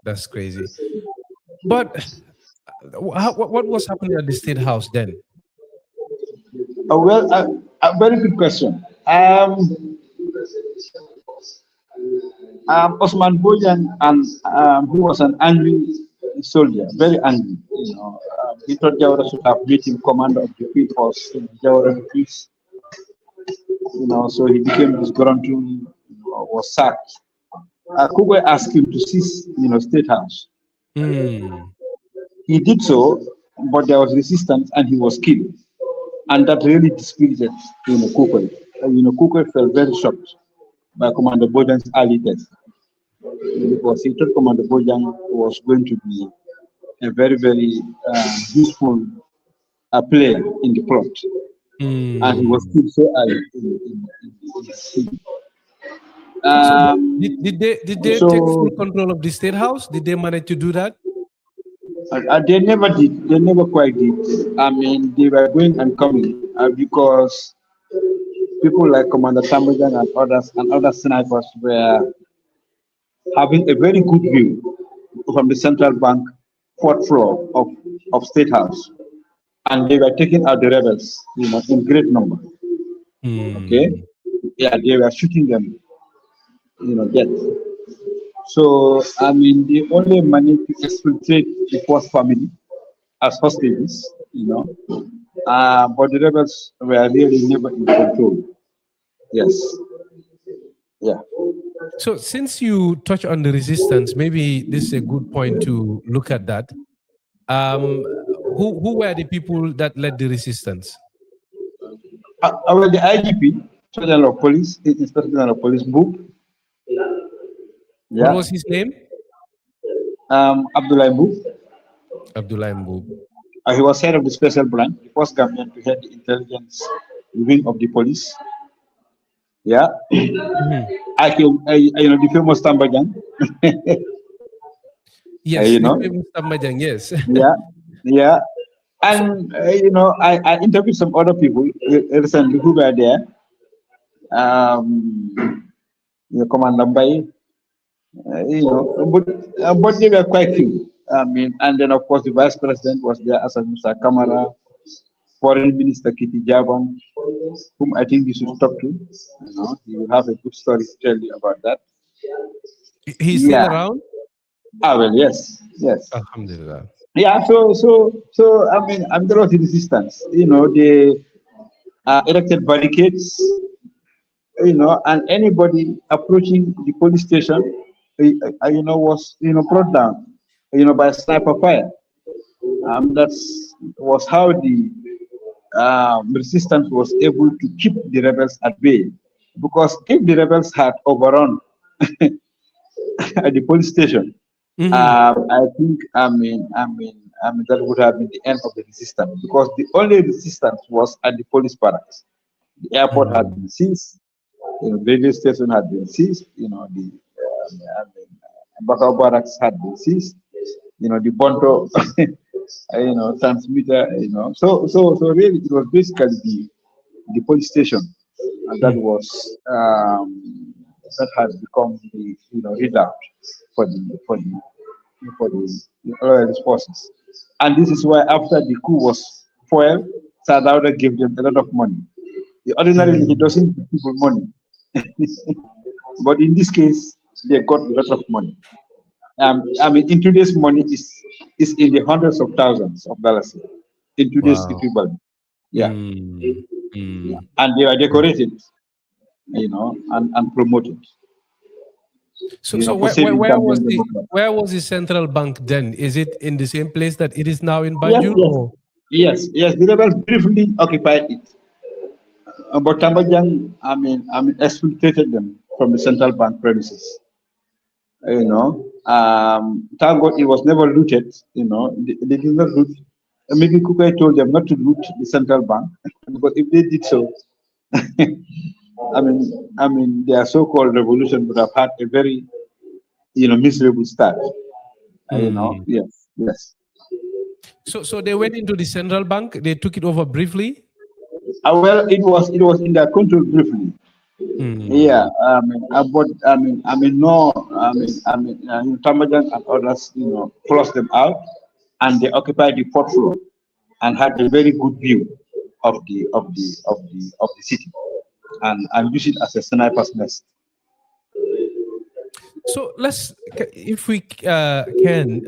That's crazy. But what was happening at the State House then? Well, a very good question. Osman Boyan, and who was an angry soldier, very angry. He thought Jawara should have made him commander of the field force. Jawara refused. So he became disgruntled. Was sacked. Kugwe asked him to seize, State House. Hmm. He did so, but there was resistance, and he was killed. And that really displeased, Kugwe. Kugwe felt very shocked by Commander Bojan's early death, because he thought Commander Bojang was going to be a very, very useful player in the plot. And he was Hmm. killed so early in his team. So did they take full So control of the State House? Did they manage to do that? they never did. They never quite did. I mean, they were going and coming because people like Commander Tambajang and other snipers were having a very good view from the central bank fourth floor of State House. And they were taking out the rebels, in great number. Okay? Hmm. Yeah, they were shooting them, dead. So, I mean, they only managed to exfiltrate the first family as hostages, but the rebels were really never in control. Yes. Yeah. So since you touch on the resistance, maybe this is a good point to look at that. Um, who were the people that led the resistance? Well, the IGP, General of Police, Inspector General of Police, Book, What yeah, was his name? Abdullah Book. Abdullah Mbub. He was head of the special branch, the first Gambian to head the intelligence wing of the police. Yeah, Mhm. the famous Tambajang. Yes, you the know, famous Tambajang, yes. yeah, yeah. So, And I interviewed some other people recently who were there. Commander Mbai, but they were quite few. I mean, and then of course the vice president was there as a Mr. Kamara, foreign minister Kitty Jabon, whom I think you should talk to. He will have a good story to tell you about that. he's still Yeah. around? Well, yes, yes. Alhamdulillah. Yeah. So. I mean, I'm there was resistance. They erected barricades. And anybody approaching the police station, was brought down, by sniper fire. That's was how the resistance was able to keep the rebels at bay. Because if the rebels had overrun at the police station, Mhm. I think, that would have been the end of the resistance. Because the only resistance was at the police barracks. The airport had Mhm. been seized, the radio station had been seized, the Bakau barracks had been seized, the Bonto, transmitter, so really it was basically the police station that Mm. was that has become the redoubt for the royalist forces. And this is why after the coup was foiled, Sadauda gave them a lot of money. Ordinarily, he Mm. doesn't give people money, but in this case, they got a lot of money. In today's money is in the hundreds of thousands of dollars in today's Wow. equivalent. Yeah, Mm. yeah. Mm. And they are decorated, and promoted, So for saving Gambian democracy. where was the central bank then? Is it in the same place that it is now in Yes, Banjul, yes, or? yes, yes. The rebels briefly occupied it, but Tambajang, exfiltrated them from the central bank premises. Thank God it was never looted. They did not loot. Maybe Kukai told them not to loot the central bank because if they did so, their so-called revolution would have had a very, miserable start. Hmm. Yes, yes. So they went into the central bank. They took it over briefly. Well, it was in their control briefly. Yeah, Hmm. no, Tambajang and others, closed them out, and they occupied the fourth floor, and had a very good view of the city, and use it as a sniper's nest. So if we can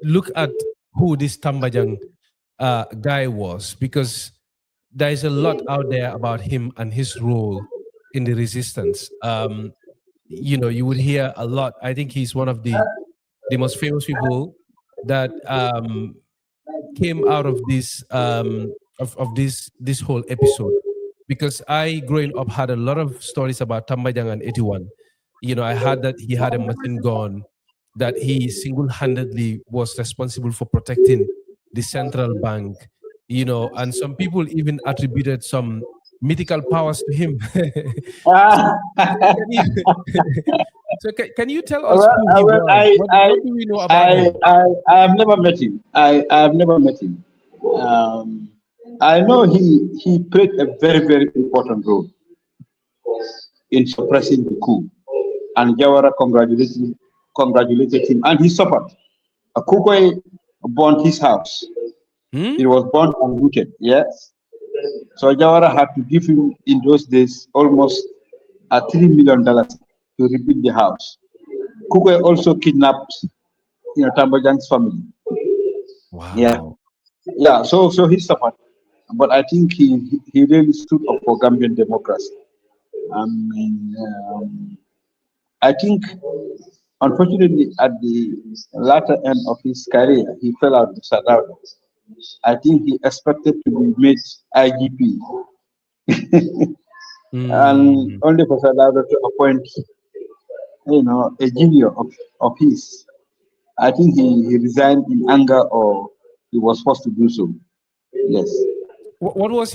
look at who this Tambajang guy was, because there is a lot out there about him and his role in the resistance. You would hear a lot. I think he's one of the most famous people that came out of this this whole episode, because I growing up had a lot of stories about Tambajang and 81. I heard that he had a machine gun, that he single-handedly was responsible for protecting the central bank, and some people even attributed some mythical powers to him. so, Ah, so can you can you tell us well, who he well, was? What do we know about him? I have never met him. I have never met him. Um, I know he played a very, very important role in suppressing the coup, and Jawara congratulated him, and he suffered. A Kukwe burned his house. Hmm? It was burnt and looted. Yes. So Jawara had to give him in those days almost $3 million to rebuild the house. Kukwe also kidnapped, Tambajang's family. Yeah, Wow. yeah. So he suffered, but I think he really stood up for Gambian democracy. I mean, I think unfortunately at the latter end of his career, he fell out with Sadao. I think he expected to be made IGP, and Mm. only for Sadao to appoint, a junior of his. I think he resigned in anger, or he was forced to do so. Yes. What was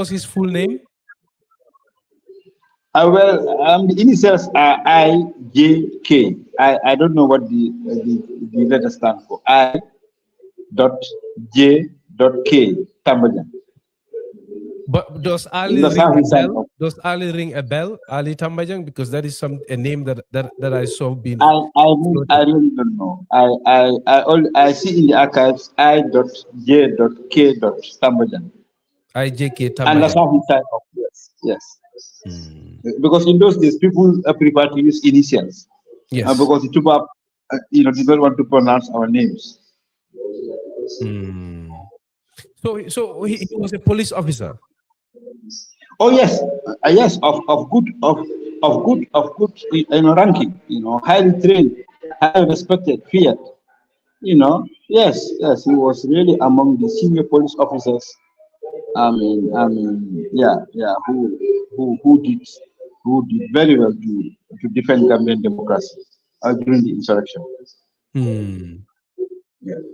his full name? Well, the initials are IJK. I don't know what the letters stand for. I dot J dot K Tambajang. But does Ali That's ring how a he signed bell? up. Does Ali ring a bell? Ali Tambajang, because that is a name that I saw being I floated. really don't know. I see in the archives I dot J dot K dot Tambajang. IJK And that's Tambajang. how he signed up. Yes. Yes. Mm. Because in those days, people prefer to use initials, Yes. because the Tuba, did not want to pronounce our names. Mm. So he was a police officer. Oh yes, yes, of good ranking, highly trained, highly respected, feared. Yes, yes, he was really among the senior police officers. Yeah, yeah, who did very well to defend Gambian democracy during the insurrection. Hmm. Yes.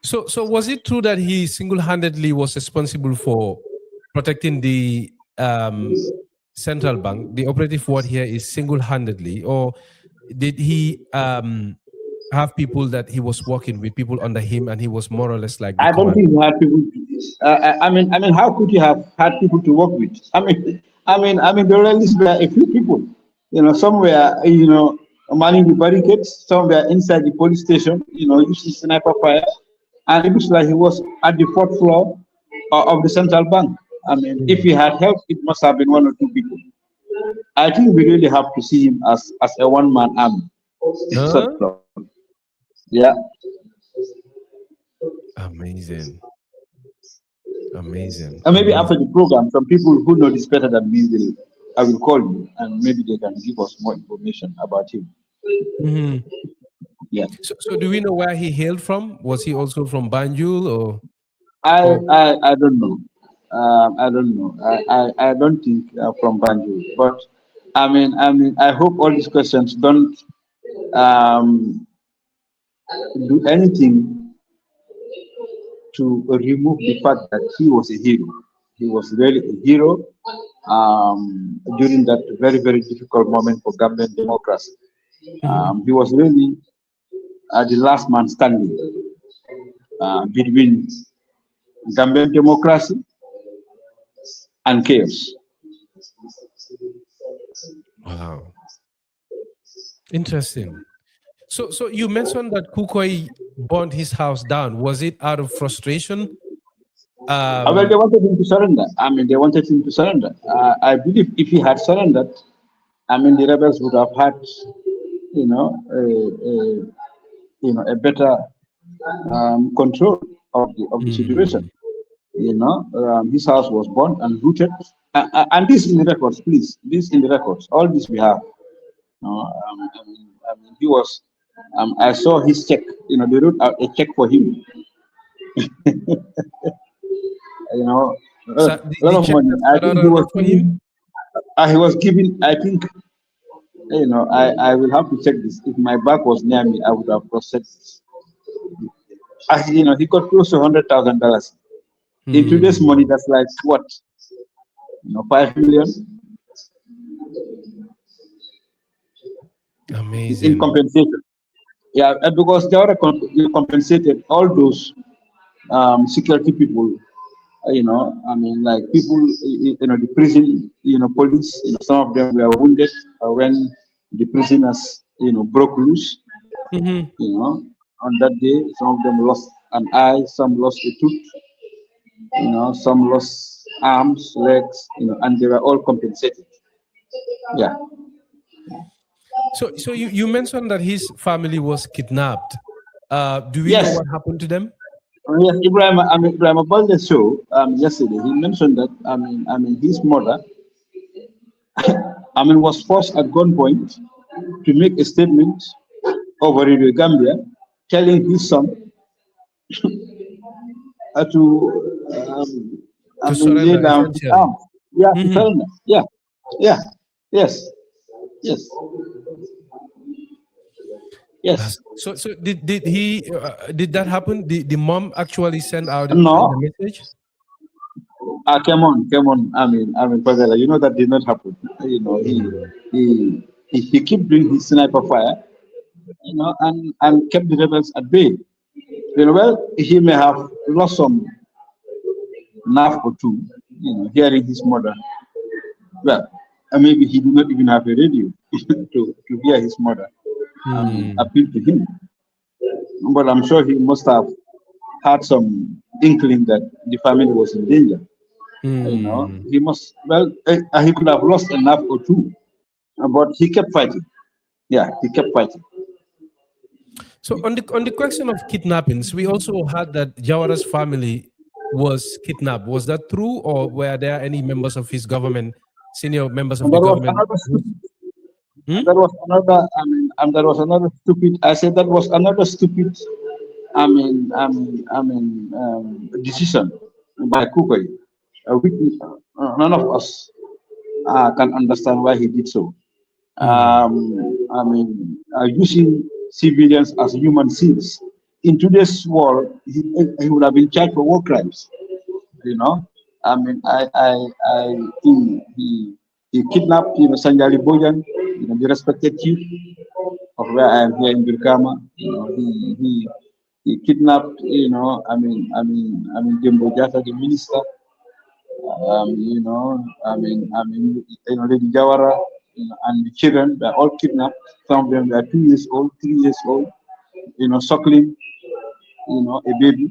So was it true that he single-handedly was responsible for protecting the central bank? The operative word here is single-handedly, or did he have people that he was working with, people under him, and he was more or less like the I don't think commander? he had people. How could you have had people to work with? There were at least were a few people. Some were, manning the barricades. Some were inside the police station. Using sniper fire, and it looks like he was at the fourth floor of the central bank. If he Hmm. had help, it must have been one or two people. I think we really have to see him as a one-man army, sort Huh? of. Yeah. Amazing. Amazing. And maybe after Amazing. the program, some people who know this better than me I will call you, and maybe they can give us more information about him. Mhm. Yeah. So do we know where he hailed from? Was he also from Banjul I or I don't know. I don't know. I don't think from Banjul, but I hope all these questions don't um, do anything to remove the fact that he was a hero. He was really a hero during that very, very difficult moment for Gambian democracy. Mhm. He was really the last man standing between Gambian democracy and chaos. Wow. Interesting. So you mentioned that Kukoi burned his house down. Was it out of frustration? Well, Um, they wanted him to surrender. I mean, they wanted him to surrender. I believe if he had surrendered, I mean, the rebels would have had, you know, a better control of the situation. mm, His house was burned and looted, and this in the records, please. This in the records. All this we have. He was. I saw his check. They wrote out a check for him. You know, a the, lot the of check money. that I think he Fadera was wrote for him? given. He was given. I think. I will have to check this. If my back was near me, I would have processed this. He got close to $100,000. In today's money, Hmm. that's like what? 5 million in Amazing. compensation. Yeah, because Jawara compensated all those security people. Like people, the prison, police. Some of them were wounded when the prisoners, broke loose. Hmm. On that day, some of them lost an eye, some lost a tooth, some lost arms, legs, and they were all compensated. Yeah. So you mentioned that his family was kidnapped. Do we know Yes. what happened to them? Yes, Ibrahim Abalde show yesterday. He mentioned that his mother, was forced at gunpoint to make a statement over Radio Gambia, telling his son to To lay surrender, down his essentially. arms. Yeah, to Hmm. surrender. Yeah, yeah, yes, yes, yes. So did that happen? The mom actually sent out the No, message? come on, come on. Fadela, that did not happen. Mm. He kept doing his sniper fire, and kept the rebels at bay. Well, he may have lost some nerve or two, hearing his mother. Well, maybe he did not even have a radio to hear his mother Mm. appeal to him. But I'm sure he must have had some inkling that the family was in danger. Mm. He must, well, he could have lost a nerve or two, but he kept fighting. Yeah, he kept fighting. So on the question of kidnappings, we also heard that Jawara's family was kidnapped. Was that true, or were there any members of his government, senior members of And the there was government? another Hmm? That was another. And there was another stupid. I said that was another stupid. Decision by Kukoi, which none of us can understand why he did so. Hmm. Using civilians as human shields. In today's world, he would have been charged for war crimes. You know, he kidnapped, Sanjali Bojan, the respected chief of where I am here in Birkama. He kidnapped, Jimbo Jata, the minister. Lady Jawara, and the children were all kidnapped. Some of them were 2 years old, 3 years old, suckling, a baby.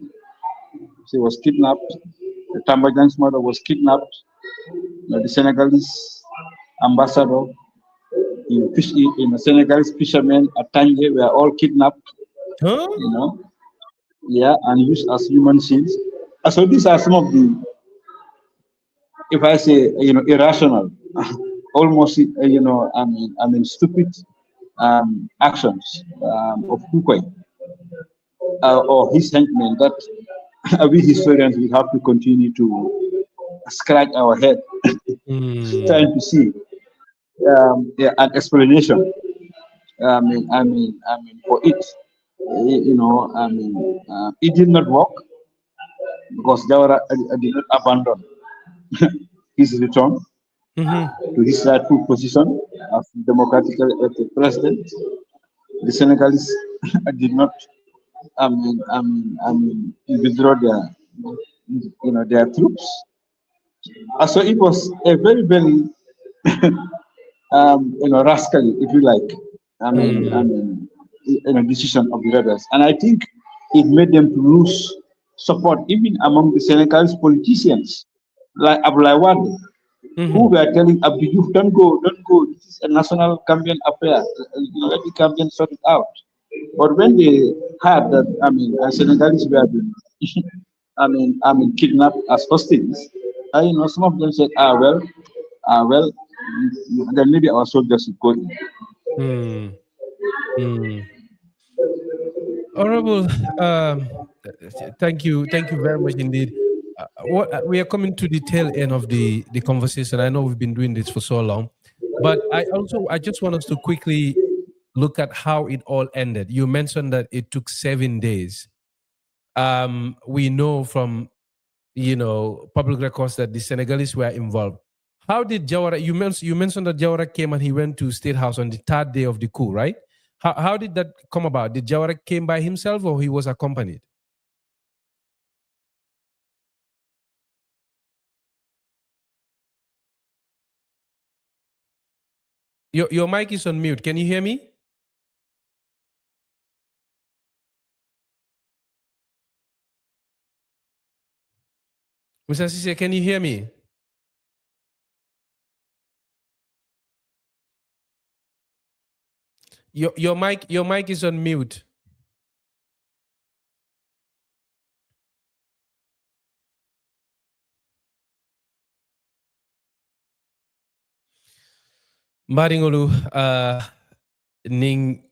She was kidnapped. The Tambajang's mother was kidnapped. The Senegalese ambassador, Senegalese fishermen at Tanje were all kidnapped, Huh? you know, yeah, and used as human shields. So these are some of the, if I say, irrational, almost, stupid actions of Kukwai or his henchmen that we historians will have to continue to scratch our head trying Hmm. to see an explanation. For it, it did not work because Jawara did not abandon his return Hmm. to his rightful position as democratically elected president. The Senegalese did not, withdraw their troops. So it was a very, very rascally, if you like. I Mm, mean, decision of the rebels, and I think it made them to lose support even among the Senegalese politicians, like Abdoulaye Wade, who mhm, were telling Abdou Diouf, "Don't go, don't go. This is a national Gambian affair. Let the Gambians sort it out." But when they heard that, Senegalese were being, kidnapped as hostages, some of them said, then maybe our soldiers should go in. mm, mm. Honorable, thank you very much indeed. We are coming to the tail end of the conversation. I know we've been doing this for so long, but I just want us to quickly look at how it all ended. You mentioned that it took 7 days. We know from public records that the Senegalese were involved. How did Jawara? You mentioned that Jawara came and he went to State House on the third day of the coup, right? How did that come about? Did Jawara came by himself or he was accompanied? Your mic is on mute. Can you hear me, Mr. Ceesay? Can you hear me? Your mic is on mute. Maringolu ning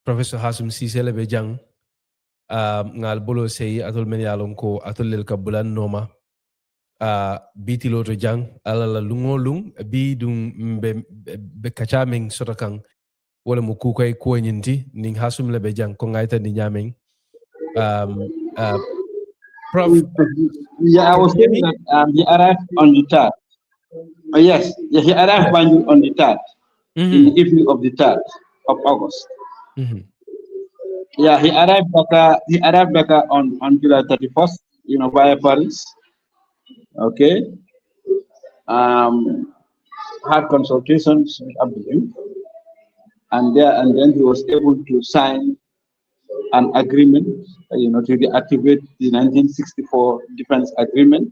Professor Hassoum Ceesay lebe jang ngal bolo sey atol men yalon ko atol lel kabulan noma Bitilo to jang alala lungolung bi dum be kachameng sotakang wala mo kukay ko nyinti ning Hassoum lebe jang ko ngaita ni nyameng um uh, prof Yeah, I can was you hear saying me? that he arrived on the third. Yes, yeah, he arrived Yes. Banjul on the third, in the Mhm. evening of the 3rd of August. Mhm. Yeah, he arrived back on July 31st, via Paris. Okay. Um, had consultations with Abdul, and then he was able to sign an agreement, to deactivate the 1964 defense agreement,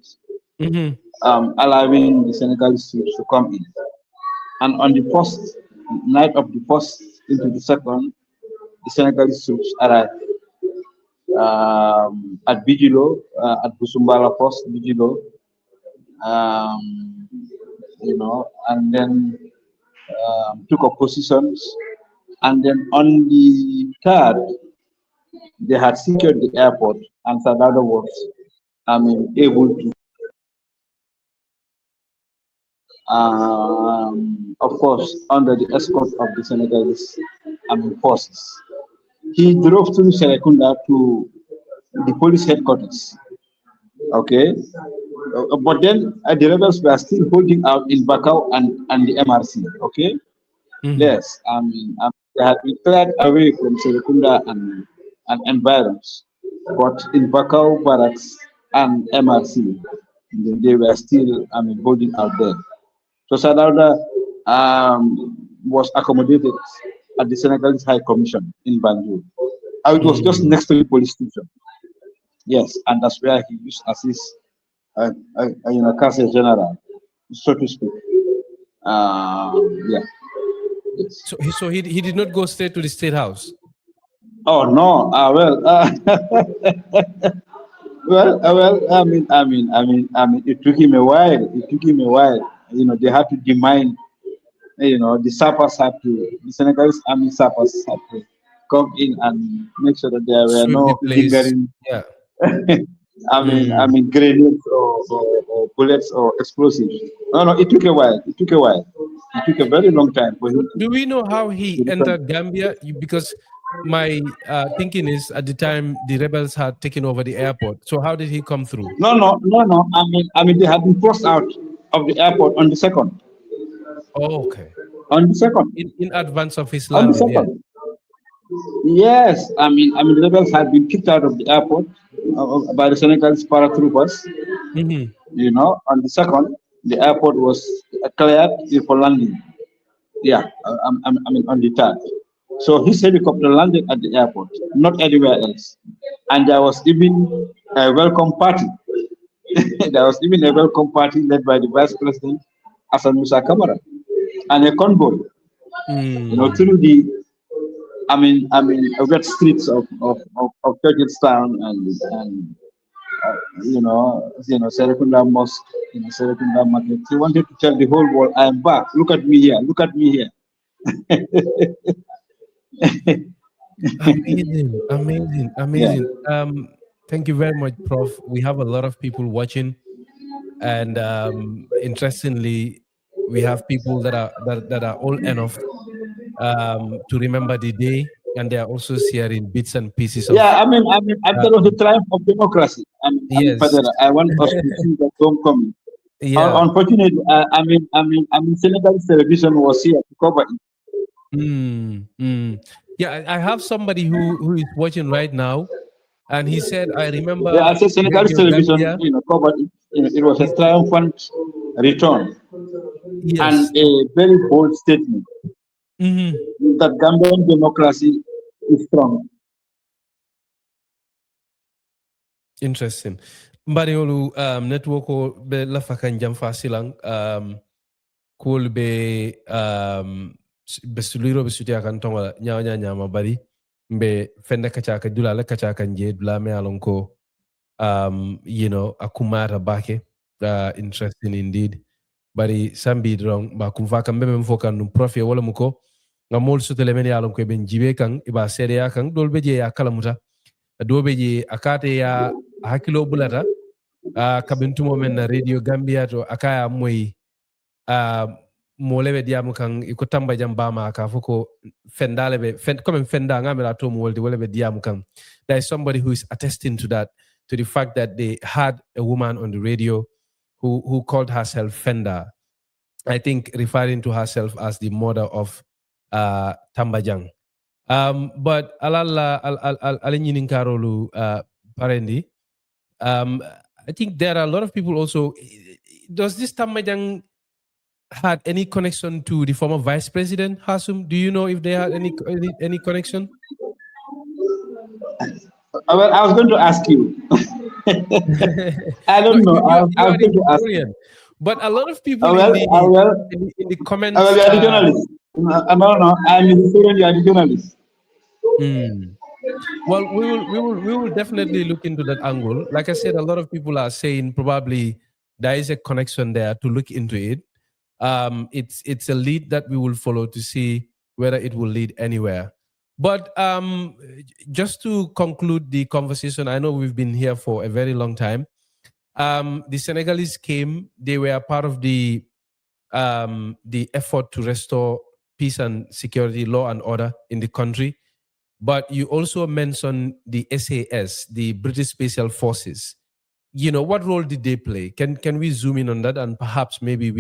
Mhm. allowing the Senegalese troops to come in. And on the first night of the first into the second, the Senegalese troops arrived at Bitilo, at Busumbala Post, Bitilo, um, and then took up positions. And then on the third, they had secured the airport, and Sadada was, able to, of course, under the escort of the Senegalese, forces. He drove through Serekunda to the police headquarters. Okay, but then the rebels were still holding out in Bakau and the MRC. Okay, Mhm. yes, they had been cleared away from Serekunda and environs, but in Bakau barracks and MRC, they were still, holding out there. So Sadauda was accommodated at the Senegalese High Commission in Banjul. It was just Mm. next to the police station. Yes, and that's where he used as his, Castle General, so to speak. Yeah. Yes. So he did not go straight to the state house. Oh no. It took him a while. It took him a while. They had to demand. The Senegalese army sappers had to come in and make sure that there were Sweep the no place. lingering, Yeah. Mm. grenades or bullets or explosives. No, no, it took a while. It took a while. It took a very long time for So him do we know how he to return. entered Gambia? Because my thinking is at the time the rebels had taken over the airport. So how did he come through? No, no, no, no. They had been forced out of the airport on the second. Oh, okay. On the second. In advance of his On the landing, yeah. second. Yes, the rebels had been kicked out of the airport by the Senegalese paratroopers. Hmm. On the second. The airport was cleared for landing. Yeah, I mean on the third. So his helicopter landed at the airport, not anywhere else. And there was even a welcome party. There was even a welcome party led by the Vice President Hassan Musa Kamara and a convoy, Mm. through the wet streets of Turkestan and Serekunda Mosque, Serekunda Market. He wanted to tell the whole world, I am back. Look at me here. Look at me here. Amazing, amazing, Yeah. amazing. Thank you very much, Prof. We have a lot of people watching, and interestingly, we have people that are old enough to remember the day, and they are also sharing bits and pieces of. Yeah, I'm telling the Um, triumph of democracy. yes, Fadera, I want us to see that homecoming. yeah. Unfortunately, Senegal's television was here to cover it. Mm, mm. Yeah, I have somebody who is watching right now, and he said, "I Yeah, I remember said Senegal's Radio television, Gambia." covered it. It was He a said, triumphant return and "Yes." a very bold statement Mhm. that Gambian democracy is strong. Interesting. Mbariolu network o be lafakan jam fasilang kul be be suliro be suti akan tonga nyanya nyama bari be fenda kacha ka dula la kacha kan je dula me alon ko akumara bake interesting indeed bari sambi drong ba kumfa kan be mem fokan num profi wala muko ngamol sutele men yalon ko ben jibe kan iba sede ya kan dol be je ya kala muta do be je akate ya hakilo bulata kabintumo men na radio gambia to akaya moy uh, moleɓe diyamu kan iko Tambajang bama ka foko fendale ɓe comme fenda ngamira to mo wolde wala ɓe diyamu kan. There is somebody who is attesting to that, to the fact that they had a woman on the radio who called herself Fenda, I think referring to herself as the mother of Tambajang. But alala al karolu parendi. Um, I think there are a lot of people also. Does this Tambajang had any connection to the former vice president Hassoum? Do you know if they had any connection? Well, I was going to ask you. I No, don't know. I you was are the going to ask you. historian, but a lot of people in Well, the well, comments. you are the journalist. No, I'm the historian. You are the journalist. Hmm. Well, we will definitely look into that angle. Like I said, a lot of people are saying probably there is a connection there to look into it. It's a lead that we will follow to see whether it will lead anywhere. But just to conclude the conversation, I know we've been here for a very long time. The Senegalese came; they were part of the effort to restore peace and security, law and order in the country. But you also mentioned the SAS, the British Special Forces. What role did they play? Can we zoom in on that, and perhaps maybe we